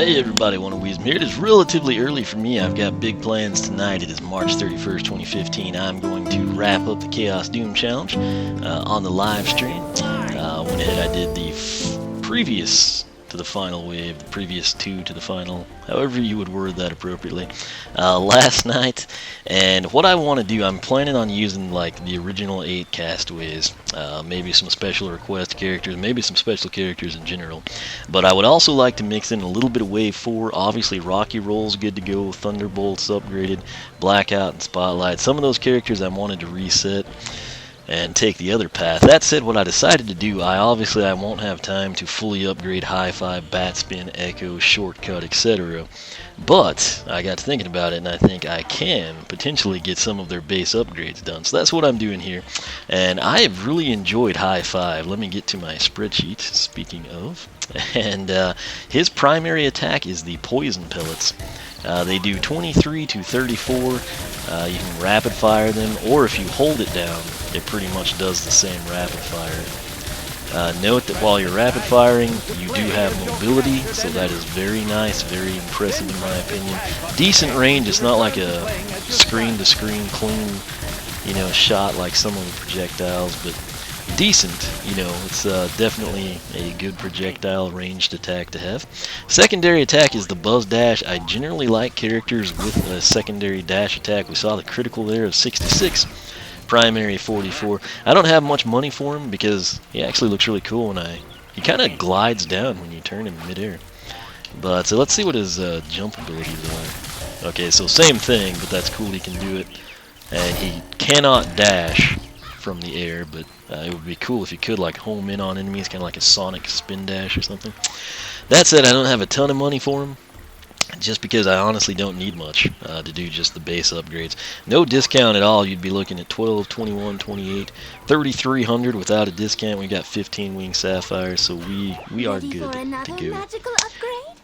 Hey everybody, Weasm here. It is relatively early for me. I've got big plans tonight. It is March 31st, 2015. I'm going to wrap up the Chaos Doom Challenge on the live stream. Went ahead, I did the previous to the final wave, the previous two to the final, however you would word that appropriately, last night. And what I want to do, I'm planning on using like the original 8 castaways, maybe some special request characters, maybe some special characters in general. But I would also like to mix in a little bit of wave 4. Obviously Rocky Roll's good to go, Thunderbolt's upgraded, Blackout and Spotlight. Some of those characters I wanted to reset and take the other path. That said, what I decided to do, I won't have time to fully upgrade High Five, Batspin, Echo, Shortcut, etc. But I got to thinking about it, and I think I can potentially get some of their base upgrades done. So that's what I'm doing here, and I have really enjoyed High Five. Let me get to my spreadsheet, speaking of. And his primary attack is the Poison Pellets. They do 23 to 34. You can rapid fire them, or if you hold it down, it pretty much does the same rapid fire. Note that while you're rapid firing, you do have mobility, so that is very nice, very impressive in my opinion. Decent range. It's not like a screen-to-screen clean, shot like some of the projectiles, but decent. It's definitely a good projectile ranged attack to have. Secondary attack is the Buzz Dash. I generally like characters with a secondary dash attack. We saw the critical there of 66. Primary 44. I don't have much money for him because he actually looks really cool when he kind of glides down when you turn him midair. But so let's see what his jump abilities are. Okay, so same thing, but that's cool. He can do it, and he cannot dash from the air, but it would be cool if you could like home in on enemies, kind of like a Sonic spin dash or something. That said, I don't have a ton of money for him, just because I honestly don't need much to do just the base upgrades. No discount at all. You'd be looking at 12, 21, 28, 3,300 without a discount. We got 15 wing sapphires, so we are good to go.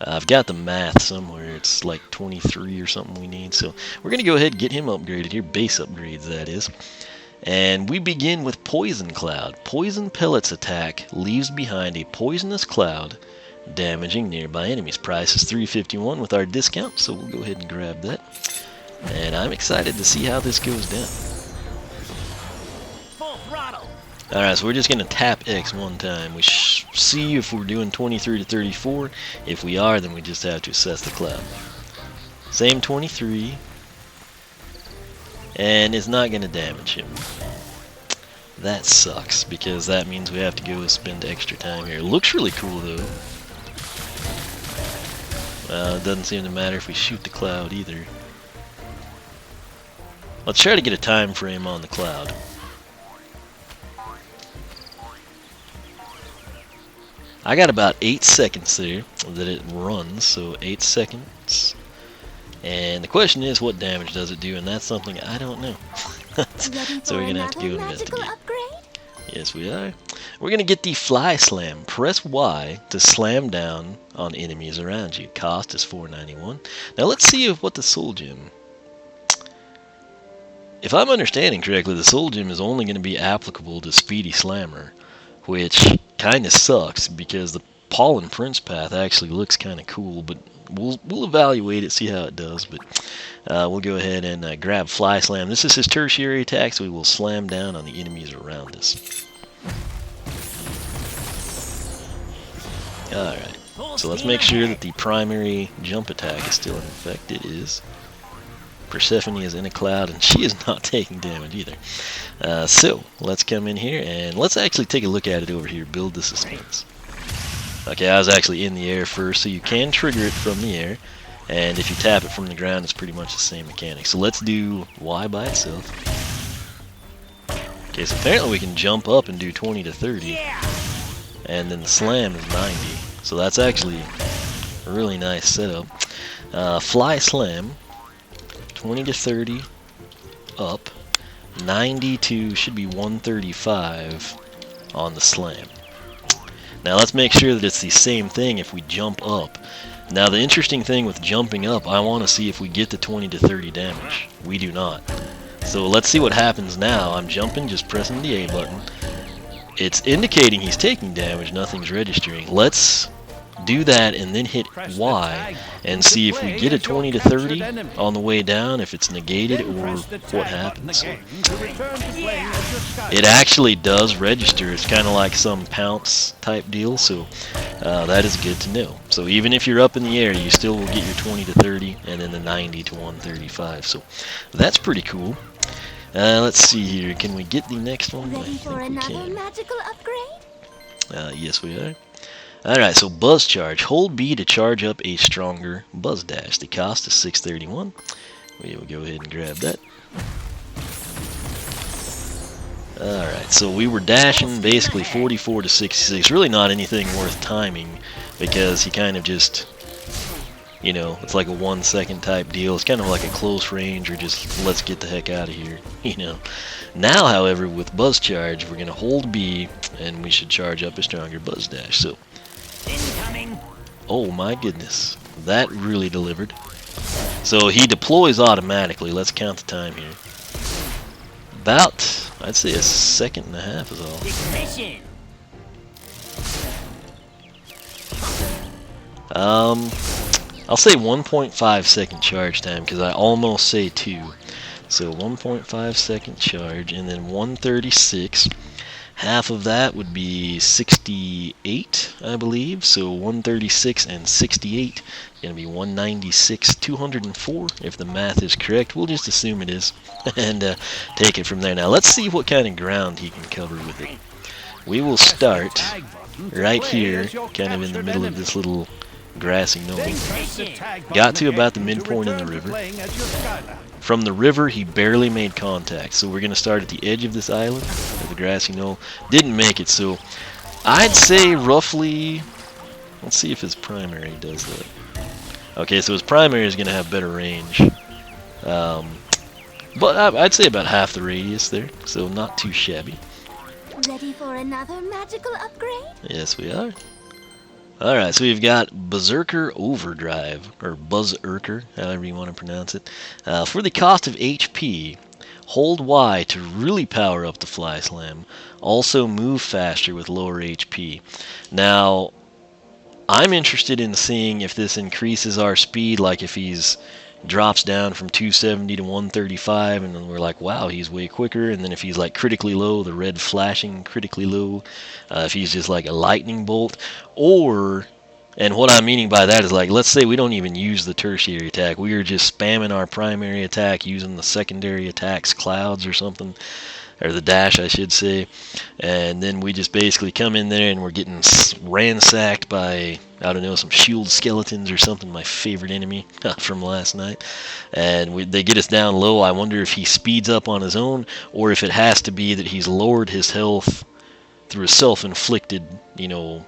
I've got the math somewhere. It's like 23 or something we need, so we're gonna go ahead and get him upgraded here. Base upgrades, that is. And we begin with Poison Cloud. Poison Pellets attack leaves behind a poisonous cloud, damaging nearby enemies. Price is $3.51 with our discount, so we'll go ahead and grab that. And I'm excited to see how this goes down. Full throttle. Alright, so we're just going to tap X one time. We see if we're doing 23 to 34. If we are, then we just have to assess the cloud. Same 23. And it's not going to damage him. That sucks, because that means we have to go spend extra time here. Looks really cool, though. It doesn't seem to matter if we shoot the cloud, either. Let's try to get a time frame on the cloud. I got about 8 seconds there that it runs, so 8 seconds. And the question is, what damage does it do? And that's something I don't know. So we're going to have to go investigate. Yes, we are. We're going to get the Fly Slam. Press Y to slam down on enemies around you. Cost is $4.91. Now let's see what the Soul Gem. If I'm understanding correctly, the Soul Gem is only going to be applicable to Speedy Slammer, which kind of sucks because the Pollen Prince path actually looks kind of cool, but we'll evaluate it, see how it does. But we'll go ahead and grab Fly Slam. This is his tertiary attack, so we will slam down on the enemies around us. Alright, so let's make sure that the primary jump attack is still in effect. It is. Persephone is in a cloud, and she is not taking damage either. So let's come in here, and let's actually take a look at it over here. Build the suspense. Okay, I was actually in the air first, so you can trigger it from the air, and if you tap it from the ground, it's pretty much the same mechanic. So let's do Y by itself. Okay, so apparently we can jump up and do 20 to 30, and then the slam is 90. So that's actually a really nice setup. Fly Slam, 20 to 30, up, 90 to, should be 135 on the slam. Now let's make sure that it's the same thing if we jump up. Now the interesting thing with jumping up, I want to see if we get the 20 to 30 damage. We do not. So let's see what happens now. I'm jumping, just pressing the A button. It's indicating he's taking damage, nothing's registering. Let's do that and then hit Y and see if we get a 20 to 30 on the way down, if it's negated or what happens. So it actually does register. It's kind of like some pounce type deal, so that is good to know. So even if you're up in the air, you still will get your 20 to 30 and then the 90 to 135. So that's pretty cool. Let's see here. Can we get the next one? Ready for another magical upgrade? Yes, we are. Alright, so Buzz Charge. Hold B to charge up a stronger Buzz Dash. The cost is 631. We will go ahead and grab that. Alright, so we were dashing basically 44 to 66. Really not anything worth timing because he kind of just, you know, it's like a 1 second type deal. It's kind of like a close range or just let's get the heck out of here, you know. Now, however, with Buzz Charge, we're going to hold B and we should charge up a stronger Buzz Dash. So, incoming. Oh my goodness, that really delivered. So he deploys automatically. Let's count the time here. About, I'd say a second and a half is all. Ignition. I'll say 1.5 second charge time because I almost say 2. So 1.5 second charge and then 136. Half of that would be 68, I believe. So 136 and 68 going to be 196, 204 if the math is correct. We'll just assume it is and take it from there. Now let's see what kind of ground he can cover with it. We will start right here, kind of in the middle of this little grassy knoll. Got to about the midpoint of the river. From the river, he barely made contact. So we're going to start at the edge of this island, or the grassy knoll. Didn't make it, so I'd say roughly, let's see if his primary does that. Okay, so his primary is going to have better range. But I'd say about half the radius there, so not too shabby. Ready for another magical upgrade? Yes, we are. Alright, so we've got Berserker Overdrive, or Buzzerker, however you want to pronounce it. For the cost of HP, hold Y to really power up the Fly Slam. Also move faster with lower HP. Now, I'm interested in seeing if this increases our speed, like if he's drops down from 270 to 135, and then we're like, wow, he's way quicker. And then if he's like critically low, the red flashing critically low, if he's just like a lightning bolt, or, and what I'm meaning by that is like, let's say we don't even use the tertiary attack, we are just spamming our primary attack using the secondary attacks, clouds or something, or the dash I should say, and then we just basically come in there and we're getting ransacked by, I don't know, some shield skeletons or something, my favorite enemy from last night, and they get us down low. I wonder if he speeds up on his own, or if it has to be that he's lowered his health through a self-inflicted, you know,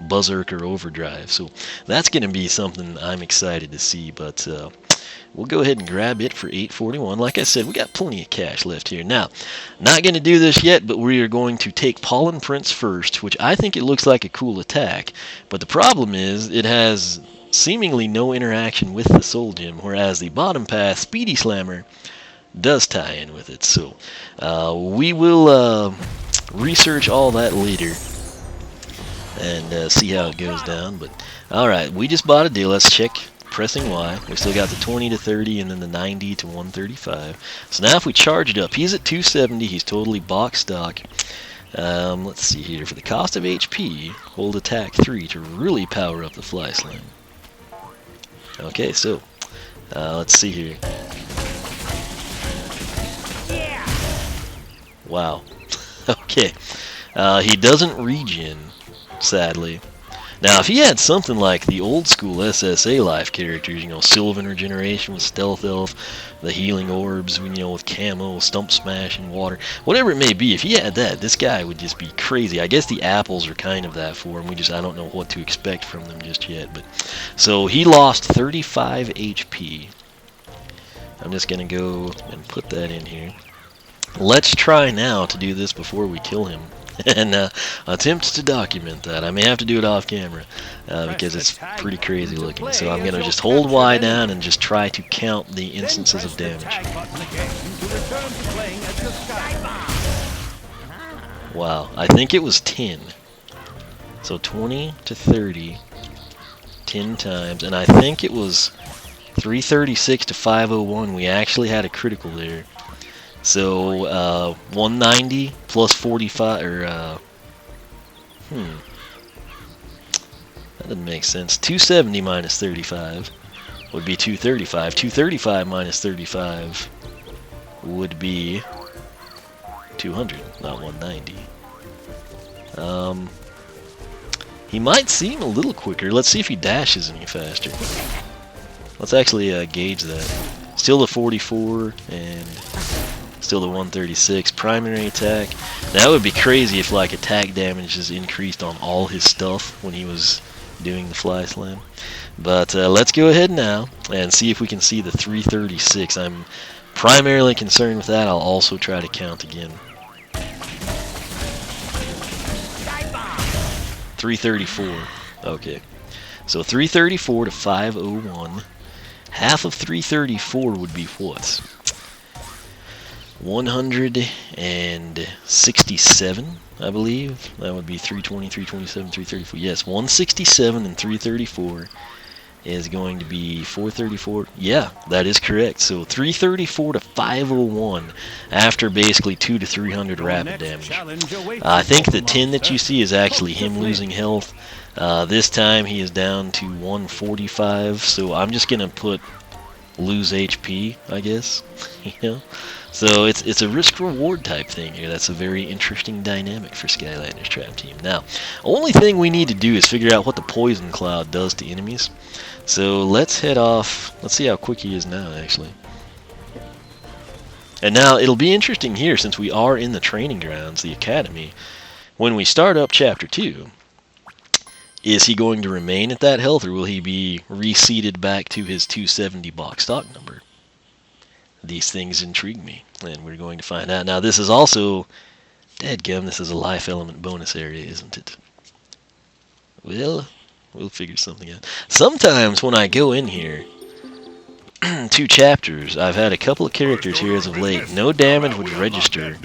Berserker Overdrive. So that's going to be something I'm excited to see, but we'll go ahead and grab it for 841. Like I said, we got plenty of cash left here. Now, not going to do this yet, but we are going to take Pollen Prince first, which I think it looks like a cool attack. But the problem is it has seemingly no interaction with the Soul Gem, whereas the bottom path, Speedy Slammer, does tie in with it. So we will research all that later and see how it goes down. But alright, we just bought a deal. Let's check pressing Y. We still got the 20 to 30 and then the 90 to 135. So now if we charge it up, he's at 270. He's totally box stock. Let's see here. For the cost of HP, hold attack 3 to really power up the Fly Slam. Okay, so let's see here. Wow. Okay. He doesn't regen, sadly. Now, if he had something like the old school SSA life characters, you know, Sylvan Regeneration with Stealth Elf, the Healing Orbs, you know, with Camo, Stump Smash, and Water, whatever it may be, if he had that, this guy would just be crazy. I guess the apples are kind of that for him. I don't know what to expect from them just yet. But so he lost 35 HP. I'm just going to go and put that in here. Let's try now to do this before we kill him. And attempt to document that. I may have to do it off camera because it's pretty crazy looking. So I'm going to just hold Y down and just try to count the instances of damage. Wow, I think it was 10. So 20 to 30, 10 times, and I think it was 336 to 501. We actually had a critical there. So 190 plus 45, or that doesn't make sense. 270 minus 35 would be 235. 235 minus 35 would be 200, not 190. He might seem a little quicker. Let's see if he dashes any faster. Let's actually gauge that. Still the 44 and still the 136. Primary attack. That would be crazy if like attack damage is increased on all his stuff when he was doing the fly slam. But let's go ahead now and see if we can see the 336. I'm primarily concerned with that. I'll also try to count again. 334. Okay. So 334 to 501. Half of 334 would be what? 167, I believe. That would be 320, 327, 334. Yes, 167 and 334 is going to be 434. Yeah, that is correct. So 334 to 501 after basically 200 to 300 rapid damage. I think the 10 that you see is actually him losing health. This time he is down to 145, so I'm just gonna put lose HP, I guess. You know, so it's a risk reward type thing here. That's a very interesting dynamic for Skylanders Trap Team. Now, only thing we need to do is figure out what the poison cloud does to enemies. So let's head off. Let's see how quick he is now, actually. And now it'll be interesting here, since we are in the training grounds, the academy. When we start up Chapter 2, is he going to remain at that health, or will he be reseated back to his 270 box stock number? These things intrigue me, and we're going to find out. Now, this is also, dadgum, this is a life element bonus area, isn't it? Well, we'll figure something out. Sometimes when I go in here, 2 chapters, I've had a couple of characters here as of late. No damage would register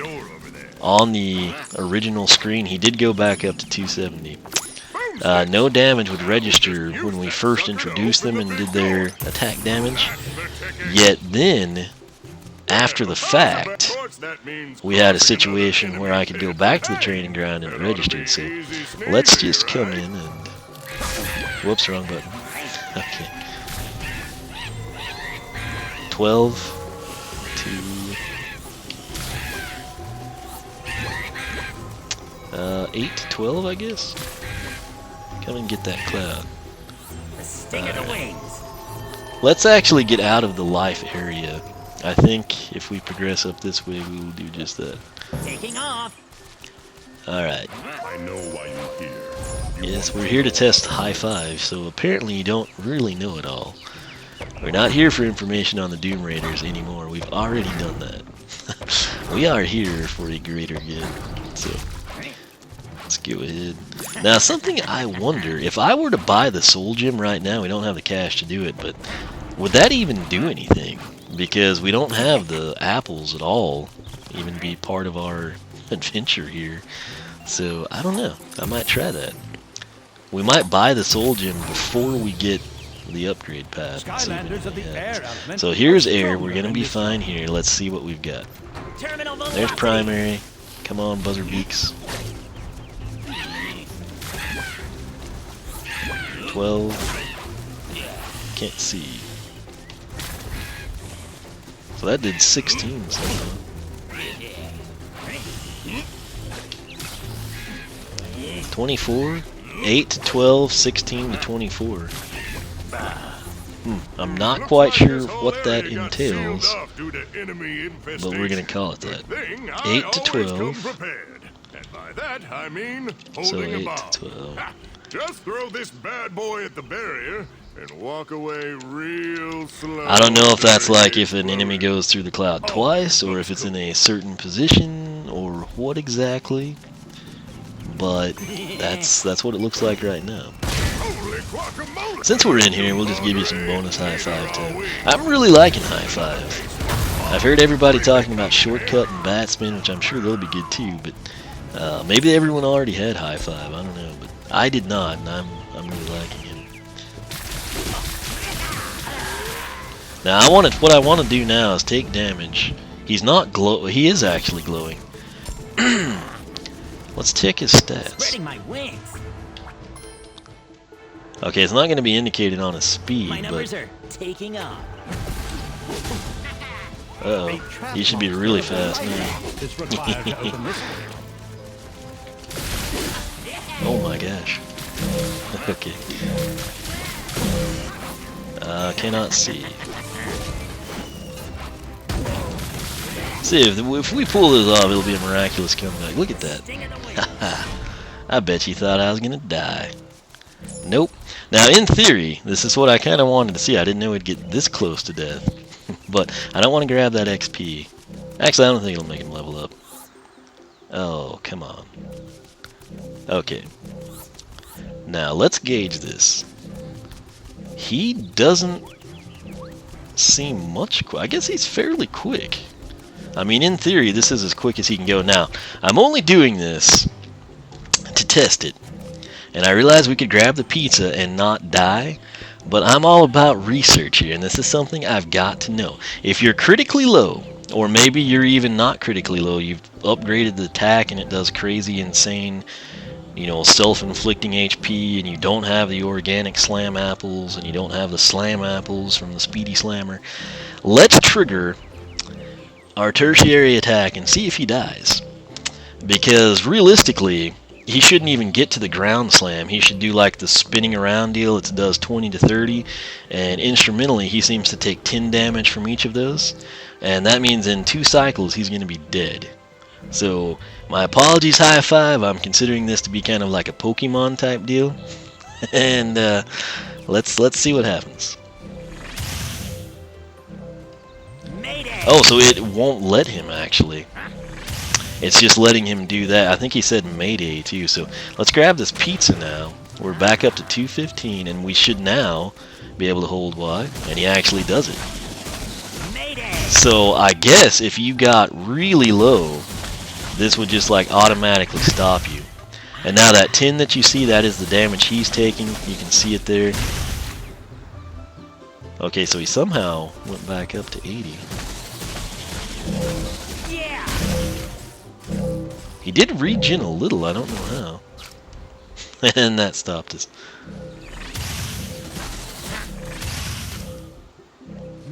on the original screen. He did go back up to 270. No damage would register when we first introduced them and did their attack damage. Yet then, after the fact, we had a situation where I could go back to the training ground and it registered. So let's just come in and... Whoops, wrong button. Okay. 12 to 8 to 12, I guess. Come and get that cloud. Let's actually get out of the life area. I think if we progress up this way, we will do just that. Taking off. Alright. I know why you're here. Yes, we're here to test high five, so apparently you don't really know it all. We're not here for information on the Doom Raiders anymore. We've already done that. We are here for a greater good. So let's go ahead. Now, something I wonder, if I were to buy the Soul Gem right now, we don't have the cash to do it, but would that even do anything? Because we don't have the apples at all, even be part of our adventure here. So, I don't know. I might try that. We might buy the Soul Gem before we get the upgrade path. So here's air. We're going to be fine here. Let's see what we've got. There's primary. Come on, buzzer beaks. 12. Can't see. So that did 16 somehow. 24. 8 to 12, 16 to 24. I'm not quite sure what that entails, but we're going to call it that. 8 to 12. So 8 to 12. Just throw this bad boy at the barrier and walk away real slow. I don't know if that's like if an enemy goes through the cloud twice, or if it's in a certain position, or what exactly. But that's what it looks like right now. Since we're in here, we'll just give you some bonus high five time. I'm really liking high five. I've heard everybody talking about shortcut and bat spin, which I'm sure they'll be good too, but maybe everyone already had high five, I don't know, but I did not, and I'm really liking him. Now what I want to do now is take damage. He's not he is actually glowing. Let's check his stats. Spreading my wings. Okay, it's not going to be indicated on his speed, My numbers but are taking off. uh-oh, he should be really fast now. It's required to open this gate. Oh my gosh. Okay. Cannot see. See, if we pull this off, it'll be a miraculous comeback. Look at that. I bet you thought I was going to die. Nope. Now, in theory, this is what I kind of wanted to see. I didn't know it'd get this close to death. But I don't want to grab that XP. Actually, I don't think it'll make him level up. Oh, come on. Okay. Now, let's gauge this. He doesn't seem much quick. I guess he's fairly quick. I mean, in theory, this is as quick as he can go. Now, I'm only doing this to test it. And I realized we could grab the pizza and not die, but I'm all about research here, and this is something I've got to know. If you're critically low, or maybe you're even not critically low, you've upgraded the attack and it does crazy, insane, you know, self-inflicting HP, and you don't have the organic slam apples, and you don't have the slam apples from the speedy slammer, let's trigger our tertiary attack and see if he dies. Because realistically, he shouldn't even get to the ground slam. He should do like the spinning around deal. It does 20 to 30, and instrumentally he seems to take 10 damage from each of those, and that means in 2 cycles he's going to be dead. So my apologies, High Five. I'm considering this to be kind of like a Pokemon type deal, and let's see what happens. Mayday. Oh, so it won't let him actually. It's just letting him do that. I think he said Mayday too. So let's grab this pizza now. We're back up to 215, and we should now be able to hold Y, and he actually does it. Mayday. So I guess if you got really low, this would just like automatically stop you. And now that 10 that you see, that is the damage he's taking. You can see it there. Okay, so he somehow went back up to 80. Yeah. He did regen a little, I don't know how. And that stopped us.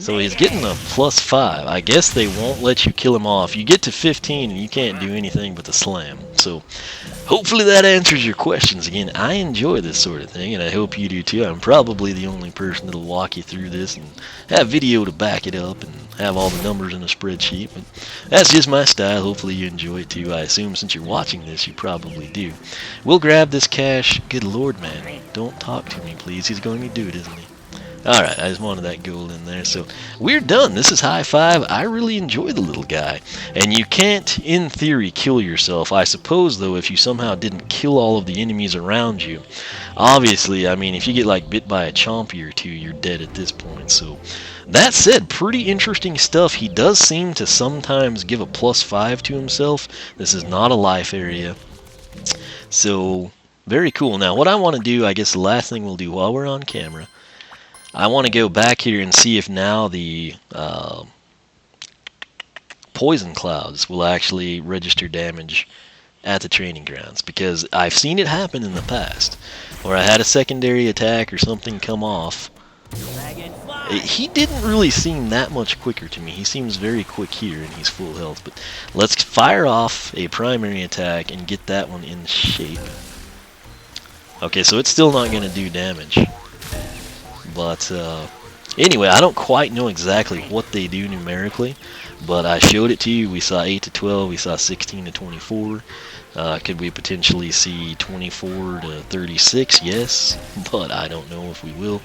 So he's getting a +5. I guess they won't let you kill him off. You get to 15 and you can't do anything but the slam. So hopefully that answers your questions. Again, I enjoy this sort of thing, and I hope you do too. I'm probably the only person that'll walk you through this and have video to back it up and have all the numbers in a spreadsheet. But that's just my style. Hopefully you enjoy it too. I assume since you're watching this, you probably do. We'll grab this cash. Good lord, man. Don't talk to me, please. He's going to do it, isn't he? Alright, I just wanted that gold in there. So, we're done. This is High Five. I really enjoy the little guy. And you can't, in theory, kill yourself. I suppose, though, if you somehow didn't kill all of the enemies around you. Obviously, I mean, if you get, like, bit by a chompy or two, you're dead at this point. So, that said, pretty interesting stuff. He does seem to sometimes give a +5 to himself. This is not a life area. So, very cool. Now, what I want to do, I guess the last thing we'll do while we're on camera, I want to go back here and see if now the poison clouds will actually register damage at the training grounds, because I've seen it happen in the past where I had a secondary attack or something come off. He didn't really seem that much quicker to me. He seems very quick here and he's full health, but let's fire off a primary attack and get that one in shape. Okay, so it's still not going to do damage. But anyway, I don't quite know exactly what they do numerically, but I showed it to you. We saw 8 to 12, we saw 16 to 24. Could we potentially see 24 to 36? Yes, but I don't know if we will.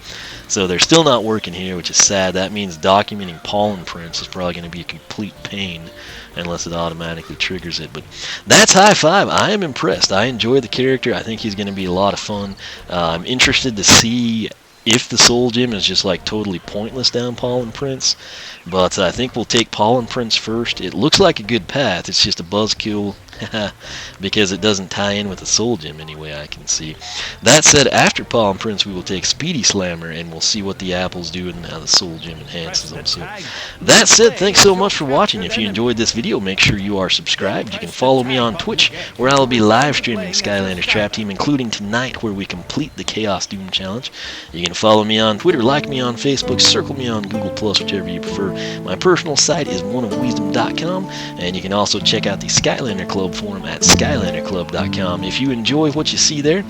So they're still not working here, which is sad. That means documenting pollen prints is probably going to be a complete pain unless it automatically triggers it. But that's High Five. I am impressed. I enjoy the character. I think he's going to be a lot of fun. I'm interested to see if the soul gem is just like totally pointless down pollen prints, but I think we'll take pollen prints first. It looks like a good path. It's just a buzzkill because it doesn't tie in with the Soul Gem anyway I can see. That said, after Palm Prince we will take Speedy Slammer and we'll see what the apples do and how the Soul Gem enhances them. So that said, thanks so much for watching. If you enjoyed this video, make sure you are subscribed. You can follow me on Twitch, where I will be live streaming Skylanders Trap Team, including tonight where we complete the Chaos Doom Challenge. You can follow me on Twitter, like me on Facebook, circle me on Google+, whichever you prefer. My personal site is oneofwisdom.com, and you can also check out the Skylander Club forum at skylanderclub.com. If you enjoy what you see there,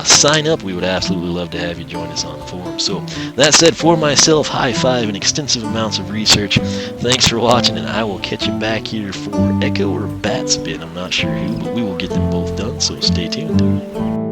sign up. We would absolutely love to have you join us on the forum. So that said, for myself, high five and extensive amounts of research. Thanks for watching, and I will catch you back here for Echo or Bat Spin. I'm not sure who, but we will get them both done, so stay tuned.